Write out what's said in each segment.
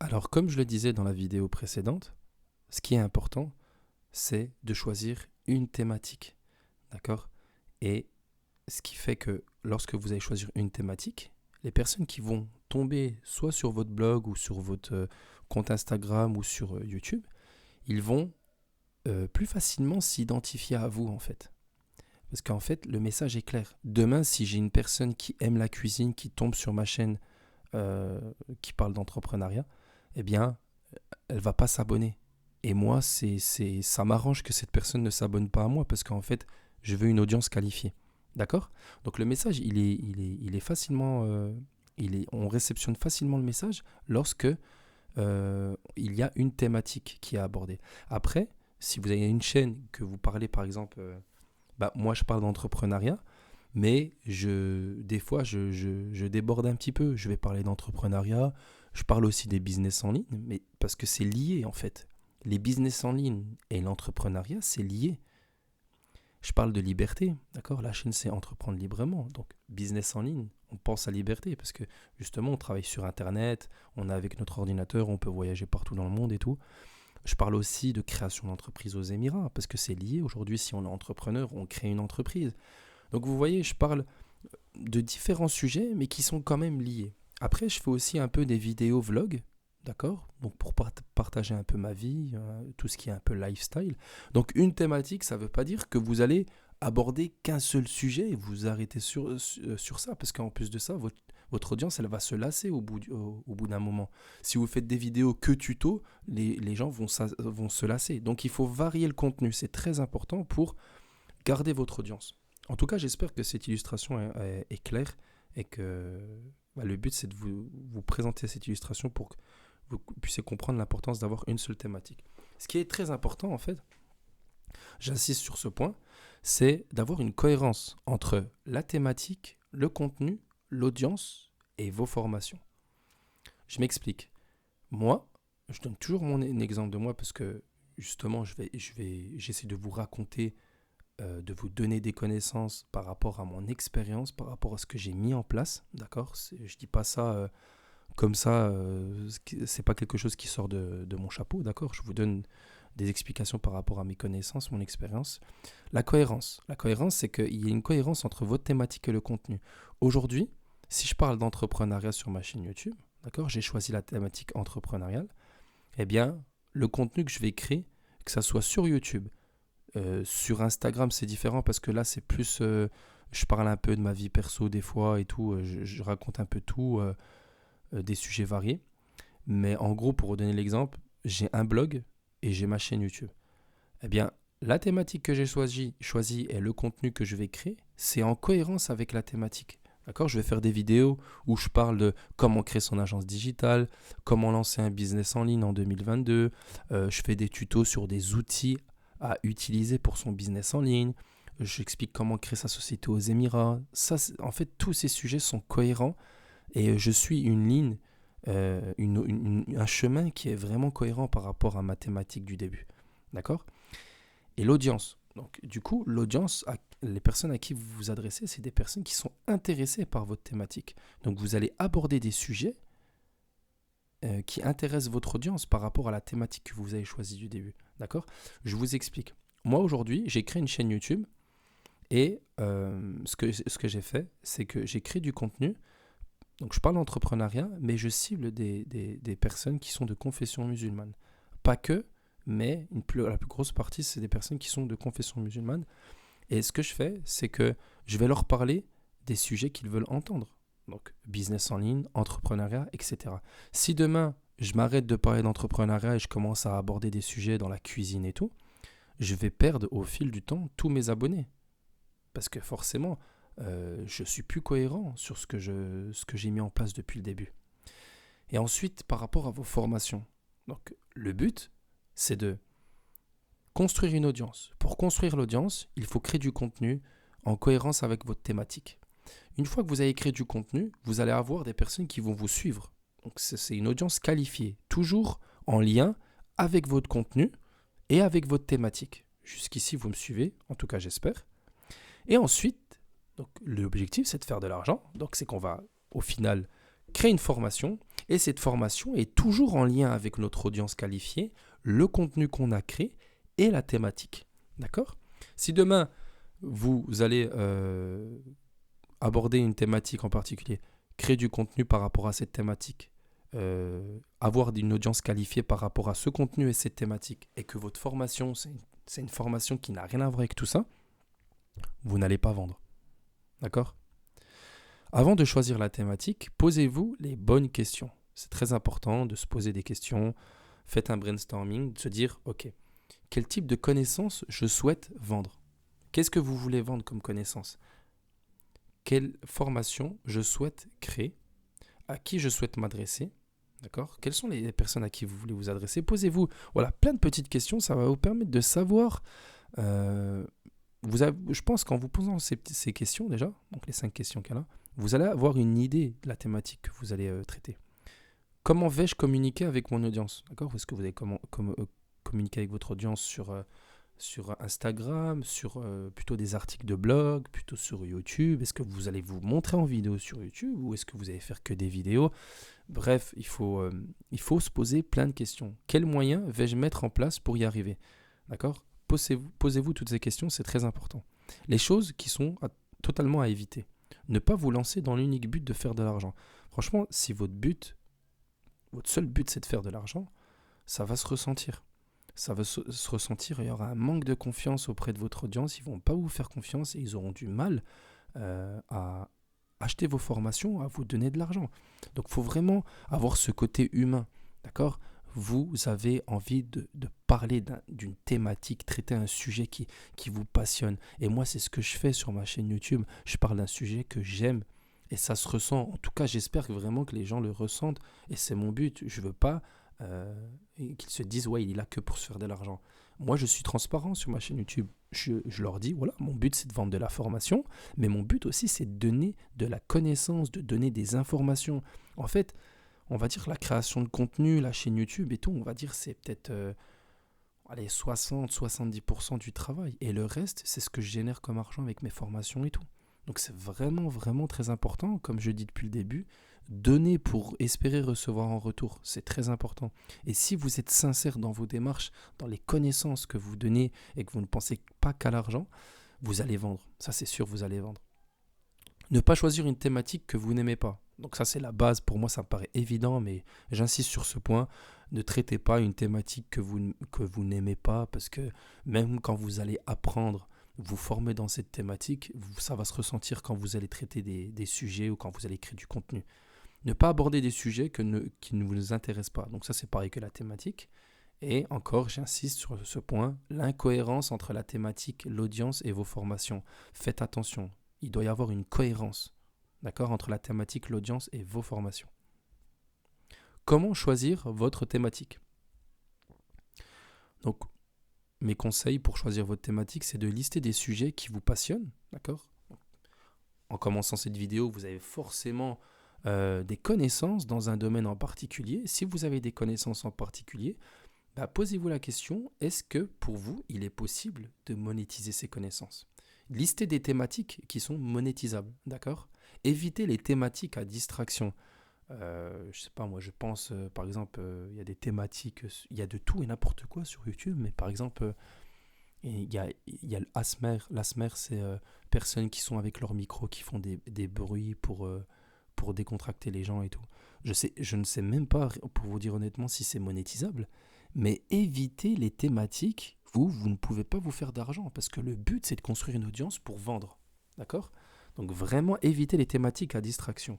Alors, comme je le disais dans la vidéo précédente, ce qui est important, c'est de choisir une thématique. D'accord? Et ce qui fait que lorsque vous allez choisir une thématique, les personnes qui vont tomber soit sur votre blog ou sur votre compte Instagram ou sur YouTube, ils vont plus facilement s'identifier à vous en fait. Parce qu'en fait, le message est clair. Demain, si j'ai une personne qui aime la cuisine, qui tombe sur ma chaîne, euh, qui parle d'entrepreneuriat, eh bien, elle va pas s'abonner. Et moi, ça m'arrange que cette personne ne s'abonne pas à moi parce qu'en fait, je veux une audience qualifiée. D'accord? Donc le message, il est facilement, on réceptionne facilement le message lorsque il y a une thématique qui est abordée. Après, si vous avez une chaîne que vous parlez, par exemple, moi je parle d'entrepreneuriat, mais des fois je déborde un petit peu. Je vais parler d'entrepreneuriat, je parle aussi des business en ligne, mais parce que c'est lié en fait. Les business en ligne et l'entrepreneuriat, c'est lié. Je parle de liberté, d'accord? La chaîne, c'est entreprendre librement. Donc, business en ligne, on pense à liberté parce que justement, on travaille sur Internet, on est avec notre ordinateur, on peut voyager partout dans le monde et tout. Je parle aussi de création d'entreprise aux Émirats parce que c'est lié. Aujourd'hui, si on est entrepreneur, on crée une entreprise. Donc, vous voyez, je parle de différents sujets, mais qui sont quand même liés. Après, je fais aussi un peu des vidéos vlogs, d'accord? Donc pour partager un peu ma vie, tout ce qui est un peu lifestyle. Donc une thématique, ça ne veut pas dire que vous allez aborder qu'un seul sujet et vous arrêter sur ça, parce qu'en plus de ça, votre audience, elle va se lasser au bout d'un moment. Si vous faites des vidéos que tuto, les gens vont se lasser. Donc il faut varier le contenu, c'est très important pour garder votre audience. En tout cas, j'espère que cette illustration est claire et que le but, c'est de vous présenter cette illustration pour que vous puissiez comprendre l'importance d'avoir une seule thématique. Ce qui est très important, en fait, j'insiste sur ce point, c'est d'avoir une cohérence entre la thématique, le contenu, l'audience et vos formations. Je m'explique. Moi, je donne toujours mon exemple de moi parce que justement, j'essaie de vous raconter, de vous donner des connaissances par rapport à mon expérience, par rapport à ce que j'ai mis en place, d'accord? Je dis pas ça comme ça, c'est pas quelque chose qui sort de mon chapeau, d'accord? Je vous donne des explications par rapport à mes connaissances, mon expérience. La cohérence. La cohérence, c'est qu'il y a une cohérence entre votre thématique et le contenu. Aujourd'hui, si je parle d'entrepreneuriat sur ma chaîne YouTube, d'accord? J'ai choisi la thématique entrepreneuriale. Eh bien, le contenu que je vais créer, que ça soit sur YouTube, sur Instagram, c'est différent parce que là, c'est plus... je parle un peu de ma vie perso des fois et tout. Je raconte un peu tout, des sujets variés. Mais en gros, pour vous donner l'exemple, j'ai un blog et j'ai ma chaîne YouTube. Eh bien, la thématique que j'ai choisie et le contenu que je vais créer, c'est en cohérence avec la thématique. D'accord? Je vais faire des vidéos où je parle de comment créer son agence digitale, comment lancer un business en ligne en 2022. Je fais des tutos sur des outils à utiliser pour son business en ligne. J'explique comment créer sa société aux Émirats. Ça, en fait, tous ces sujets sont cohérents et je suis une ligne, un chemin qui est vraiment cohérent par rapport à ma thématique du début. D'accord? Et l'audience. Donc, du coup, l'audience, les personnes à qui vous vous adressez, c'est des personnes qui sont intéressées par votre thématique. Donc, vous allez aborder des sujets qui intéressent votre audience par rapport à la thématique que vous avez choisie du début. D'accord? Je vous explique. Moi, aujourd'hui, j'ai créé une chaîne YouTube et ce que j'ai fait, c'est que j'ai créé du contenu. Donc, je parle d'entrepreneuriat, mais je cible des personnes qui sont de confession musulmane. Pas que, mais la plus grosse partie, c'est des personnes qui sont de confession musulmane. Et ce que je fais, c'est que je vais leur parler des sujets qu'ils veulent entendre. Donc, business en ligne, entrepreneuriat, etc. Si demain, je m'arrête de parler d'entrepreneuriat et je commence à aborder des sujets dans la cuisine et tout, je vais perdre au fil du temps tous mes abonnés. Parce que forcément, je suis plus cohérent sur ce que j'ai mis en place depuis le début. Et ensuite, par rapport à vos formations. Donc, le but, c'est de construire une audience. Pour construire l'audience, il faut créer du contenu en cohérence avec votre thématique. Une fois que vous avez créé du contenu, vous allez avoir des personnes qui vont vous suivre. Donc, c'est une audience qualifiée, toujours en lien avec votre contenu et avec votre thématique. Jusqu'ici, vous me suivez, en tout cas, j'espère. Et ensuite, donc, l'objectif, c'est de faire de l'argent. Donc, c'est qu'on va, au final, crée une formation et cette formation est toujours en lien avec notre audience qualifiée, le contenu qu'on a créé et la thématique. D'accord ? Si demain, vous allez aborder une thématique en particulier, créer du contenu par rapport à cette thématique, avoir une audience qualifiée par rapport à ce contenu et cette thématique, et que votre formation, c'est une formation qui n'a rien à voir avec tout ça, vous n'allez pas vendre. D'accord ? Avant de choisir la thématique, posez-vous les bonnes questions. C'est très important de se poser des questions. Faites un brainstorming, de se dire, ok, quel type de connaissances je souhaite vendre ? Qu'est-ce que vous voulez vendre comme connaissance ? Quelle formation je souhaite créer ? À qui je souhaite m'adresser ? D'accord ? Quelles sont les personnes à qui vous voulez vous adresser ? Posez-vous plein de petites questions, ça va vous permettre de savoir. Je pense qu'en vous posant ces questions déjà, donc les 5 questions qu'il y a là, vous allez avoir une idée de la thématique que vous allez traiter. Comment vais-je communiquer avec mon audience ? D'accord ? Est-ce que vous allez communiquer avec votre audience sur Instagram, sur plutôt des articles de blog, plutôt sur YouTube ? Est-ce que vous allez vous montrer en vidéo sur YouTube ou est-ce que vous allez faire que des vidéos ? Bref, il faut se poser plein de questions. Quels moyens vais-je mettre en place pour y arriver ? D'accord ? Posez-vous toutes ces questions, c'est très important. Les choses qui sont totalement à éviter. Ne pas vous lancer dans l'unique but de faire de l'argent. Franchement, si votre seul but c'est de faire de l'argent, ça va se ressentir. Ça va se ressentir, il y aura un manque de confiance auprès de votre audience, ils ne vont pas vous faire confiance et ils auront du mal à acheter vos formations, à vous donner de l'argent. Donc il faut vraiment avoir ce côté humain, d'accord ? Vous avez envie de parler d'une thématique, traiter un sujet qui vous passionne. Et moi, c'est ce que je fais sur ma chaîne YouTube. Je parle d'un sujet que j'aime et ça se ressent. En tout cas, j'espère vraiment que les gens le ressentent et c'est mon but. Je ne veux pas qu'ils se disent « ouais, il est là que pour se faire de l'argent ». Moi, je suis transparent sur ma chaîne YouTube. Je leur dis, voilà, mon but, c'est de vendre de la formation, mais mon but aussi, c'est de donner de la connaissance, de donner des informations. En fait, on va dire la création de contenu, la chaîne YouTube et tout, on va dire c'est peut-être 60-70% du travail. Et le reste, c'est ce que je génère comme argent avec mes formations et tout. Donc c'est vraiment, vraiment très important, comme je dis depuis le début, donner pour espérer recevoir en retour. C'est très important. Et si vous êtes sincère dans vos démarches, dans les connaissances que vous donnez et que vous ne pensez pas qu'à l'argent, vous allez vendre. Ça, c'est sûr, vous allez vendre. Ne pas choisir une thématique que vous n'aimez pas. Donc ça, c'est la base. Pour moi, ça me paraît évident, mais j'insiste sur ce point. Ne traitez pas une thématique que vous n'aimez pas, parce que même quand vous allez apprendre, vous former dans cette thématique, ça va se ressentir quand vous allez traiter des sujets ou quand vous allez créer du contenu. Ne pas aborder des sujets qui ne vous intéressent pas. Donc ça, c'est pareil que la thématique. Et encore, j'insiste sur ce point, l'incohérence entre la thématique, l'audience et vos formations. Faites attention. Il doit y avoir une cohérence, d'accord, entre la thématique, l'audience et vos formations. Comment choisir votre thématique ? Donc, mes conseils pour choisir votre thématique, c'est de lister des sujets qui vous passionnent, d'accord ? En commençant cette vidéo, vous avez forcément des connaissances dans un domaine en particulier. Si vous avez des connaissances en particulier, posez-vous la question, est-ce que pour vous, il est possible de monétiser ces connaissances ? Listez des thématiques qui sont monétisables, d'accord ? Évitez les thématiques à distraction. Je sais pas, moi je pense, par exemple, il y a des thématiques, il y a de tout et n'importe quoi sur YouTube, mais par exemple, il y a l'ASMR, c'est personnes qui sont avec leur micro, qui font des bruits pour décontracter les gens et tout. Je ne sais même pas, pour vous dire honnêtement, si c'est monétisable, mais évitez les thématiques où vous ne pouvez pas vous faire d'argent, parce que le but, c'est de construire une audience pour vendre, d'accord ? Donc vraiment, évitez les thématiques à distraction.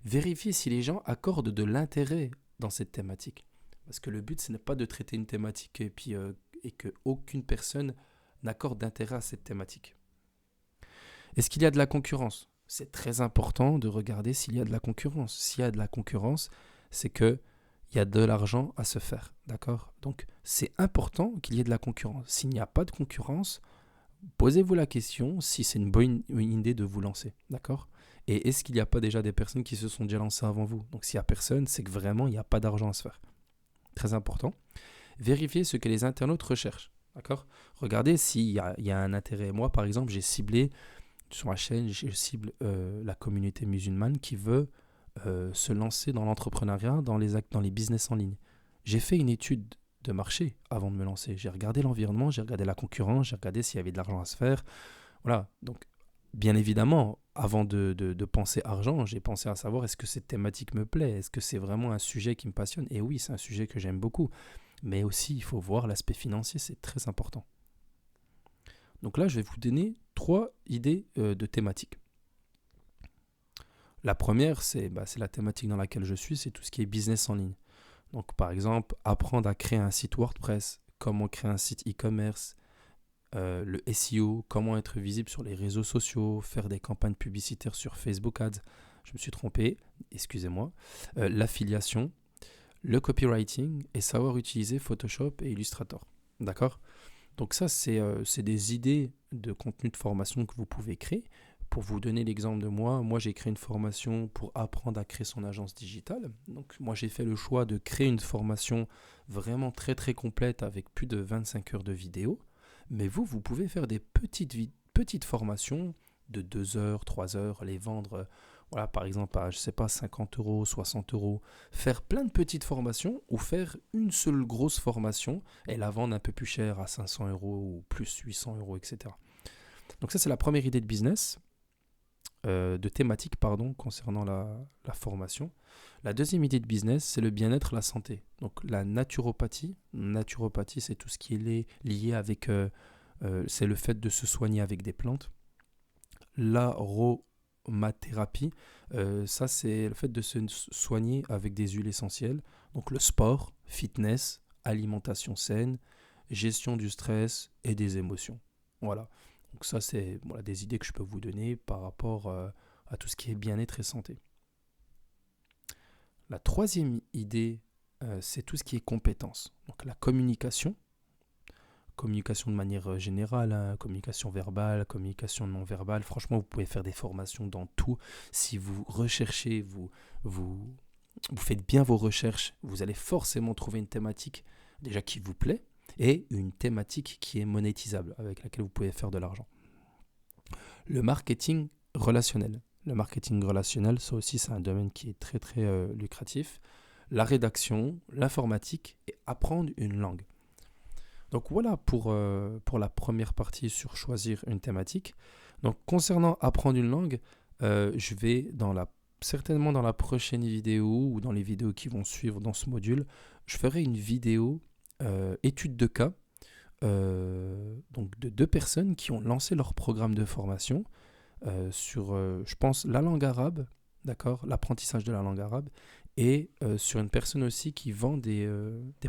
Vérifiez si les gens accordent de l'intérêt dans cette thématique, parce que le but, ce n'est pas de traiter une thématique et qu'aucune personne n'accorde d'intérêt à cette thématique. Est-ce qu'il y a de la concurrence ? C'est très important de regarder s'il y a de la concurrence. S'il y a de la concurrence, c'est que il y a de l'argent à se faire, d'accord ? Donc, c'est important qu'il y ait de la concurrence. S'il n'y a pas de concurrence, posez-vous la question si c'est une bonne idée de vous lancer, d'accord ? Et est-ce qu'il n'y a pas déjà des personnes qui se sont déjà lancées avant vous ? Donc, s'il n'y a personne, c'est que vraiment, il n'y a pas d'argent à se faire. Très important. Vérifiez ce que les internautes recherchent, d'accord ? Regardez s'il y a un intérêt. Moi, par exemple, j'ai ciblé, sur ma chaîne, je cible la communauté musulmane qui veut se lancer dans l'entrepreneuriat, dans les business en ligne. J'ai fait une étude de marché avant de me lancer. J'ai regardé l'environnement, j'ai regardé la concurrence, j'ai regardé s'il y avait de l'argent à se faire. Voilà, donc bien évidemment, avant de penser argent, j'ai pensé à savoir est-ce que cette thématique me plaît, est-ce que c'est vraiment un sujet qui me passionne. Et oui, c'est un sujet que j'aime beaucoup. Mais aussi, il faut voir l'aspect financier, c'est très important. Donc là, je vais vous donner 3 idées de thématiques. La première, c'est la thématique dans laquelle je suis, c'est tout ce qui est business en ligne. Donc par exemple, apprendre à créer un site WordPress, comment créer un site e-commerce, le SEO, comment être visible sur les réseaux sociaux, faire des campagnes publicitaires sur Facebook Ads, je me suis trompé, excusez-moi, l'affiliation, le copywriting et savoir utiliser Photoshop et Illustrator. D'accord ? Donc ça, c'est des idées de contenu de formation que vous pouvez créer. Pour vous donner l'exemple de moi j'ai créé une formation pour apprendre à créer son agence digitale. Donc moi j'ai fait le choix de créer une formation vraiment très très complète avec plus de 25 heures de vidéos. Mais vous pouvez faire des petites formations de 2 heures, 3 heures, les vendre, voilà, par exemple à, 50 euros, 60 euros. Faire plein de petites formations ou faire une seule grosse formation et la vendre un peu plus cher à 500 euros ou plus 800 euros, etc. Donc ça c'est la première idée de business. De thématique concernant la formation. La deuxième idée de business, c'est le bien-être, la santé. Donc la naturopathie, c'est tout ce qui est lié avec, c'est le fait de se soigner avec des plantes. L'aromathérapie, ça c'est le fait de se soigner avec des huiles essentielles. Donc le sport, fitness, alimentation saine, gestion du stress et des émotions. Voilà. Donc ça, c'est des idées que je peux vous donner par rapport à tout ce qui est bien-être et santé. La troisième idée, c'est tout ce qui est compétences. Donc la communication de manière générale, communication verbale, communication non verbale. Franchement, vous pouvez faire des formations dans tout. Si vous recherchez, vous faites bien vos recherches, vous allez forcément trouver une thématique déjà qui vous plaît et une thématique qui est monétisable, avec laquelle vous pouvez faire de l'argent. Le marketing relationnel. Le marketing relationnel, ça aussi, c'est un domaine qui est très, très lucratif. La rédaction, l'informatique et apprendre une langue. Donc voilà pour la première partie sur choisir une thématique. Donc concernant apprendre une langue, je vais certainement dans la prochaine vidéo ou dans les vidéos qui vont suivre dans ce module, je ferai une vidéo étude de cas donc de 2 personnes qui ont lancé leur programme de formation sur, je pense, la langue arabe, d'accord, l'apprentissage de la langue arabe, et sur une personne aussi qui vend des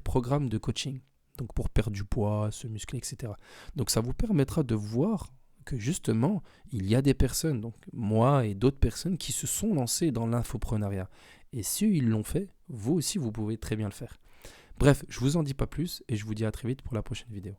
programmes de coaching, donc pour perdre du poids, se muscler, etc. Donc ça vous permettra de voir que justement, il y a des personnes, donc moi et d'autres personnes qui se sont lancées dans l'infoprenariat. Et si ils l'ont fait, vous aussi, vous pouvez très bien le faire. Bref, je ne vous en dis pas plus et je vous dis à très vite pour la prochaine vidéo.